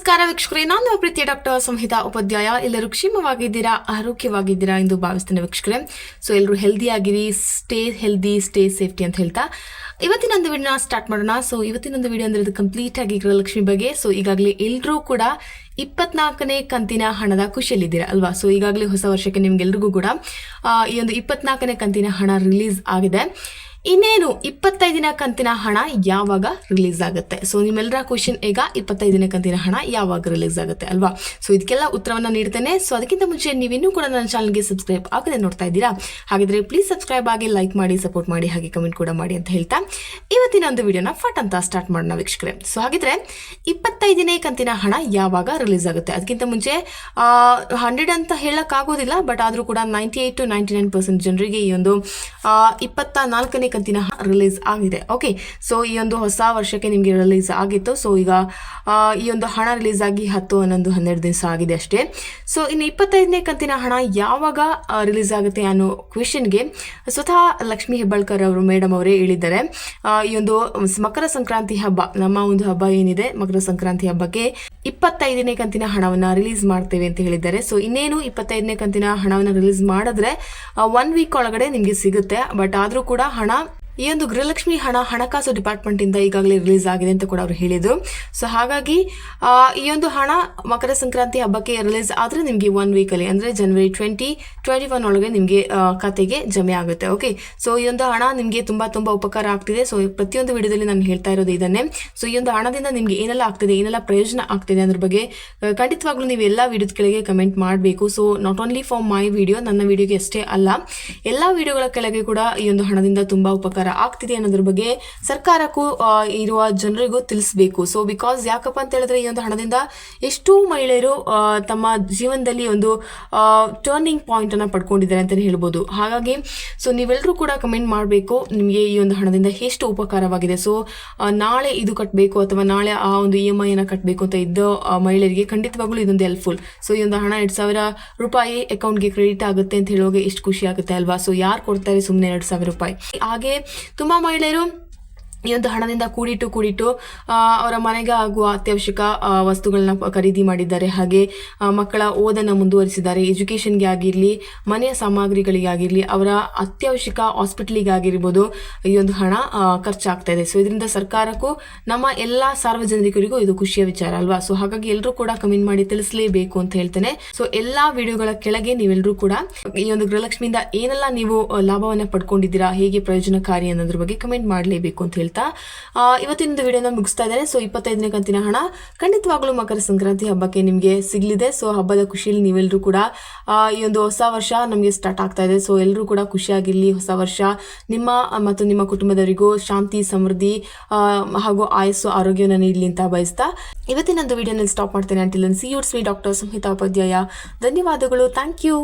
ನಮಸ್ಕಾರ ವೀಕ್ಷಕರೇ, ನಾನು ಪ್ರೀತಿಯ ಡಾಕ್ಟರ್ ಸಂಹಿತಾ ಉಪಾಧ್ಯಾಯ. ಎಲ್ಲರೂ ಕ್ಷೇಮವಾಗಿದ್ದೀರಾ, ಆರೋಗ್ಯವಾಗಿದ್ದೀರಾ ಎಂದು ಭಾವಿಸ್ತೇನೆ ವೀಕ್ಷಕರೇ. ಸೊ ಎಲ್ಲರೂ ಹೆಲ್ದಿ ಆಗಿರಿ, ಸ್ಟೇ ಹೆಲ್ದಿ, ಸ್ಟೇ ಸೇಫ್ಟಿ ಅಂತ ಹೇಳ್ತಾ ಇವತ್ತಿನೊಂದು ವಿಡಿಯೋನ ಸ್ಟಾರ್ಟ್ ಮಾಡೋಣ. ಸೊ ಇವತ್ತಿನೊಂದು ವಿಡಿಯೋ ಅಂದರೆ ಇದು ಕಂಪ್ಲೀಟ್ ಆಗಿ ಗೃಹಲಕ್ಷ್ಮಿ ಬಗ್ಗೆ. ಸೊ ಈಗಾಗಲೇ ಎಲ್ಲರೂ ಕೂಡ 24ನೇ ಕಂತಿನ ಹಣದ ಖುಷಿಯಲ್ಲಿದ್ದೀರಾ ಅಲ್ವಾ. ಸೊ ಈಗಾಗಲೇ ಹೊಸ ವರ್ಷಕ್ಕೆ ನಿಮ್ಗೆಲ್ರಿಗೂ ಕೂಡ ಈ ಒಂದು 24ನೇ ಕಂತಿನ ಹಣ ರಿಲೀಸ್ ಆಗಿದೆ. ಇನ್ನೇನು 25ನೇ ಕಂತಿನ ಹಣ ಯಾವಾಗ ರಿಲೀಸ್ ಆಗುತ್ತೆ? ಸೊ ನಿಮ್ಮೆಲ್ಲರ ಕ್ವಶನ್ ಈಗ 25ನೇ ಕಂತಿನ ಹಣ ಯಾವಾಗ ರಿಲೀಸ್ ಆಗುತ್ತೆ ಅಲ್ವಾ. ಸೊ ಇದಕ್ಕೆಲ್ಲ ಉತ್ತರವನ್ನು ನೀಡ್ತೇನೆ. ಸೊ ಅದಕ್ಕಿಂತ ಮುಂಚೆ ನೀವಿನ್ನೂ ಕೂಡ ನನ್ನ ಚಾನಲ್ಗೆ ಸಬ್ಸ್ಕ್ರೈಬ್ ಆಗದೆ ನೋಡ್ತಾ ಇದ್ದೀರಾ, ಹಾಗಿದ್ರೆ ಪ್ಲೀಸ್ ಸಬ್ಸ್ಕ್ರೈಬ್ ಆಗಿ, ಲೈಕ್ ಮಾಡಿ, ಸಪೋರ್ಟ್ ಮಾಡಿ, ಹಾಗೆ ಕಮೆಂಟ್ ಕೂಡ ಮಾಡಿ ಅಂತ ಹೇಳ್ತಾ ಇವತ್ತಿನ ಒಂದು ವಿಡಿಯೋನ ಫಟ್ ಅಂತ ಸ್ಟಾರ್ಟ್ ಮಾಡೋಣ ವೀಕ್ಷಕರೇ. ಸೊ ಹಾಗಿದ್ರೆ 25ನೇ ಕಂತಿನ ಹಣ ಯಾವಾಗ ರಿಲೀಸ್ ಆಗುತ್ತೆ? ಅದಕ್ಕಿಂತ ಮುಂಚೆ 100 ಅಂತ ಹೇಳಕ್ಕಾಗೋದಿಲ್ಲ, ಬಟ್ ಆದರೂ ಕೂಡ 98 to 99% ಜನರಿಗೆ ಈ ಒಂದು 24ನೇ ಕಂತಿನ ರಿಲೀಸ್ ಆಗಿದೆ. ಓಕೆ, ಸೊ ಈ ಒಂದು ಹೊಸ ವರ್ಷಕ್ಕೆ ನಿಮಗೆ ರಿಲೀಸ್ ಆಗಿತ್ತು. ಸೊ ಈಗ ಈ ಒಂದು ಹಣ ರಿಲೀಸ್ ಆಗಿ 10, 11, 12 ದಿವಸ ಆಗಿದೆ ಅಷ್ಟೇ. ಸೊ ಇನ್ನು 25ನೇ ಕಂತಿನ ಹಣ ಯಾವಾಗ ರಿಲೀಸ್ ಆಗುತ್ತೆ ಅನ್ನೋ ಕ್ವೆಶನ್ಗೆ ಸ್ವತಃ ಲಕ್ಷ್ಮೀ ಹೆಬ್ಬಾಳ್ಕರ್ ಅವರು ಮೇಡಮ್ ಅವರೇ ಹೇಳಿದ್ದಾರೆ. ಈ ಒಂದು ಮಕರ ಸಂಕ್ರಾಂತಿ ಹಬ್ಬ, ನಮ್ಮ ಒಂದು ಹಬ್ಬ ಏನಿದೆ ಮಕರ ಸಂಕ್ರಾಂತಿ ಹಬ್ಬಕ್ಕೆ 25ನೇ ಕಂತಿನ ಹಣವನ್ನು ರಿಲೀಸ್ ಮಾಡ್ತೇವೆ ಅಂತ ಹೇಳಿದ್ದಾರೆ. ಸೊ ಇನ್ನೇನು 25ನೇ ಕಂತಿನ ಹಣವನ್ನು ರಿಲೀಸ್ ಮಾಡಿದ್ರೆ 1 ವೀಕ್ ಒಳಗಡೆ ನಿಮಗೆ ಸಿಗುತ್ತೆ. ಬಟ್ ಆದರೂ ಕೂಡ ಹಣ, ಈ ಒಂದು ಗೃಹಲಕ್ಷ್ಮಿ ಹಣ ಹಣಕಾಸು ಡಿಪಾರ್ಟ್ಮೆಂಟ್ ಇಂದ ಈಗಾಗಲೇ ರಿಲೀಸ್ ಆಗಿದೆ ಅಂತ ಕೂಡ ಅವರು ಹೇಳಿದ್ರು. ಸೊ ಹಾಗಾಗಿ ಈ ಒಂದು ಹಣ ಮಕರ ಸಂಕ್ರಾಂತಿ ಹಬ್ಬಕ್ಕೆ ರಿಲೀಸ್ ಆದ್ರೆ ನಿಮಗೆ 1 ವೀಕಲ್ಲಿ ಅಂದ್ರೆ ಜನವರಿ 2021 ಒಳಗೆ ನಿಮಗೆ ಖಾತೆಗೆ ಜಮೆ ಆಗುತ್ತೆ. ಓಕೆ, ಸೊ ಈ ಒಂದು ಹಣ ನಿಮಗೆ ತುಂಬಾ ಉಪಕಾರ ಆಗ್ತಿದೆ. ಸೊ ಪ್ರತಿಯೊಂದು ವಿಡಿಯೋದಲ್ಲಿ ನಾನು ಹೇಳ್ತಾ ಇರೋದು ಇದನ್ನೇ. ಸೊ ಈ ಒಂದು ಹಣದಿಂದ ನಿಮ್ಗೆ ಏನೆಲ್ಲ ಆಗ್ತಿದೆ, ಏನೆಲ್ಲ ಪ್ರಯೋಜನ ಆಗ್ತಿದೆ ಅದ್ರ ಬಗ್ಗೆ ಖಂಡಿತವಾಗ್ಲೂ ನೀವು ಎಲ್ಲ ವಿಡಿಯೋದ ಕೆಳಗೆ ಕಮೆಂಟ್ ಮಾಡಬೇಕು. So not only for my video, ನನ್ನ ವಿಡಿಯೋಗೆ ಅಷ್ಟೇ ಅಲ್ಲ, ಎಲ್ಲ ವಿಡಿಯೋಗಳ ಕೆಳಗೆ ಕೂಡ ಈ ಒಂದು ಹಣದಿಂದ ತುಂಬಾ ಉಪಕಾರ ಆಗ್ತಿದೆ ಅನ್ನೋದ್ರ ಬಗ್ಗೆ ಸರ್ಕಾರಕ್ಕೂ ಇರುವ ಜನರಿಗೂ ತಿಳಿಸಬೇಕು. ಸೊ ಬಿಕಾಸ್ ಯಾಕಪ್ಪ ಅಂತ ಹೇಳಿದ್ರೆ ಈ ಒಂದು ಹಣದಿಂದ ಎಷ್ಟೋ ಮಹಿಳೆಯರು ತಮ್ಮ ಜೀವನದಲ್ಲಿ ಒಂದು ಟರ್ನಿಂಗ್ ಪಾಯಿಂಟ್ ಅನ್ನ ಪಡ್ಕೊಂಡಿದ್ದಾರೆ ಅಂತಾನೆ ಹೇಳ್ಬೋದು. ಹಾಗಾಗಿ ಸೊ ನೀವೆಲ್ಲರೂ ಕೂಡ ಕಮೆಂಟ್ ಮಾಡಬೇಕು ನಿಮಗೆ ಈ ಒಂದು ಹಣದಿಂದ ಎಷ್ಟು ಉಪಕಾರವಾಗಿದೆ. ಸೊ ನಾಳೆ ಇದು ಕಟ್ಟಬೇಕು ಅಥವಾ ನಾಳೆ ಆ ಒಂದು EMI ಅನ್ನ ಕಟ್ಟಬೇಕು ಅಂತ ಇದ್ದ ಮಹಿಳೆಯರಿಗೆ ಖಂಡಿತವಾಗ್ಲೂ ಇದೊಂದು ಹೆಲ್ಪ್ಫುಲ್. ಸೊ ಈ ಒಂದು ಹಣ 2,000 ರೂಪಾಯಿ ಅಕೌಂಟ್ಗೆ ಕ್ರೆಡಿಟ್ ಆಗುತ್ತೆ ಅಂತ ಹೇಳುವಾಗ ಎಷ್ಟು ಖುಷಿ ಆಗುತ್ತೆ ಅಲ್ವಾ. ಸೊ ಯಾರು ಕೊಡ್ತಾರೆ ಸುಮ್ಮನೆ 2,000 ರೂಪಾಯಿ? ಹಾಗೆ ತುಂಬಾ ಮಹಿಳೆಯರು ಈ ಒಂದು ಹಣದಿಂದ ಕೂಡಿಟ್ಟು ಅವರ ಮನೆಗೆ ಆಗುವ ಅತ್ಯವಶ್ಯಕ ವಸ್ತುಗಳನ್ನ ಖರೀದಿ ಮಾಡಿದ್ದಾರೆ. ಹಾಗೆ ಮಕ್ಕಳ ಓದನ್ನು ಮುಂದುವರಿಸಿದ್ದಾರೆ. ಎಜುಕೇಷನ್ಗೆ ಆಗಿರಲಿ, ಮನೆಯ ಸಾಮಗ್ರಿಗಳಿಗೆ ಆಗಿರಲಿ, ಅವರ ಅತ್ಯವಶ್ಯಕ ಹಾಸ್ಪಿಟಲಿಗೆ ಆಗಿರ್ಬೋದು ಈ ಒಂದು ಹಣ ಖರ್ಚಾಗ್ತಾ ಇದೆ. ಸೊ ಇದರಿಂದ ಸರ್ಕಾರಕ್ಕೂ ನಮ್ಮ ಎಲ್ಲ ಸಾರ್ವಜನಿಕರಿಗೂ ಇದು ಖುಷಿಯ ವಿಚಾರ ಅಲ್ವಾ. ಸೊ ಹಾಗಾಗಿ ಎಲ್ಲರೂ ಕೂಡ ಕಮೆಂಟ್ ಮಾಡಿ ತಿಳಿಸಲೇಬೇಕು ಅಂತ ಹೇಳ್ತೇನೆ. ಸೊ ಎಲ್ಲಾ ವಿಡಿಯೋಗಳ ಕೆಳಗೆ ನೀವೆಲ್ಲರೂ ಕೂಡ ಈ ಒಂದು ಗೃಹಲಕ್ಷ್ಮಿಯಿಂದ ಏನೆಲ್ಲ ನೀವು ಲಾಭವನ್ನ ಪಡ್ಕೊಂಡಿದ್ದೀರಾ, ಹೇಗೆ ಪ್ರಯೋಜನಕಾರಿ ಅನ್ನೋದ್ರ ಬಗ್ಗೆ ಕಮೆಂಟ್ ಮಾಡಲೇಬೇಕು ಅಂತ ಹೇಳ್ತಾ ಇವತ್ತಿನ ವಿಡಿಯೋನ ಮುಗಿಸ್ತಾ ಇದ್ದೇನೆ. ಸೊ 25ನೇ ಕಂತಿನ ಹಣ ಖಂಡಿತವಾಗ್ಲೂ ಮಕರ ಸಂಕ್ರಾಂತಿ ಹಬ್ಬಕ್ಕೆ ನಿಮಗೆ ಸಿಗಲಿದೆ. ಸೊ ಹಬ್ಬದ ಖುಷಿಯಲ್ಲಿ ನೀವೆಲ್ಲರೂ ಕೂಡ ಈ ಒಂದು ಹೊಸ ವರ್ಷ ನಮಗೆ ಸ್ಟಾರ್ಟ್ ಆಗ್ತಾ ಇದೆ. ಸೊ ಎಲ್ಲರೂ ಕೂಡ ಖುಷಿಯಾಗಿರ್ಲಿ. ಹೊಸ ವರ್ಷ ನಿಮ್ಮ ಮತ್ತು ನಿಮ್ಮ ಕುಟುಂಬದವರಿಗೂ ಶಾಂತಿ, ಸಮೃದ್ಧಿ ಹಾಗೂ ಆಯಸ್ಸು, ಆರೋಗ್ಯವನ್ನು ನೀಡಲಿ ಅಂತ ಬಯಸ್ತಾ ಇವತ್ತಿನ ವಿಡಿಯೋನಲ್ಲಿ ಸ್ಟಾಪ್ ಮಾಡ್ತೇನೆ. Until then see you, it's me doctor Samhita Upadhyaya. ಧನ್ಯವಾದಗಳು. Thank you.